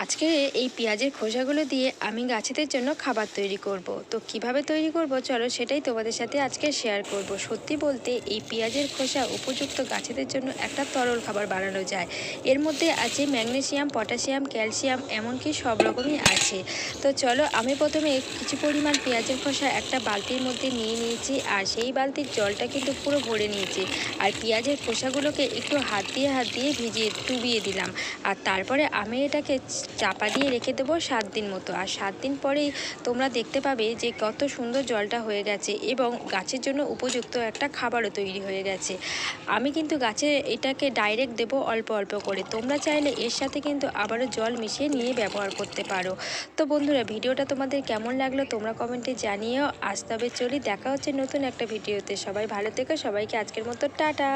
আজকে এই পেঁয়াজের খোসাগুলো দিয়ে আমি গাছেদের জন্য খাবার তৈরি করব। তো কিভাবে তৈরি করব চলো সেটাই তোমাদের সাথে আজকে শেয়ার করব। সত্যি বলতে এই পেঁয়াজের খোসা উপযুক্ত গাছেদের জন্য একটা তরল খাবার বানানো যায়। এর মধ্যে আছে ম্যাগনেসিয়াম, পটাশিয়াম, ক্যালসিয়াম, এমনকি সব রকমই আছে। তো চলো আমি প্রথমে কিছু পরিমাণ পেঁয়াজের খোসা একটা বালতির মধ্যে নিয়ে নিয়েছি, আর সেই বালতির জলটা কিন্তু পুরো ভরে নিয়েছি। আর পেঁয়াজের খোসাগুলোকে একটু হাত দিয়ে ভিজিয়ে ডুবিয়ে দিলাম। আর তারপরে আমি এটাকে চাপা দিয়ে রেখে দেবো 7 দিন মতো। আর 7 দিন পরেই তোমরা দেখতে পাবে যে কত সুন্দর জলটা হয়ে গেছে এবং গাছের জন্য উপযুক্ত একটা খাবারও তৈরি হয়ে গেছে। আমি কিন্তু গাছে এটাকে ডাইরেক্ট দেবো অল্প অল্প করে। তোমরা চাইলে এর সাথে কিন্তু আবারও জল মিশিয়ে নিয়ে ব্যবহার করতে পারো। তো বন্ধুরা, ভিডিওটা তোমাদের কেমন লাগলো তোমরা কমেন্টে জানিয়েও। আজ তবে চলি, দেখা হচ্ছে নতুন একটা ভিডিওতে। সবাই ভালো থেকো, সবাইকে আজকের মতো টাটা।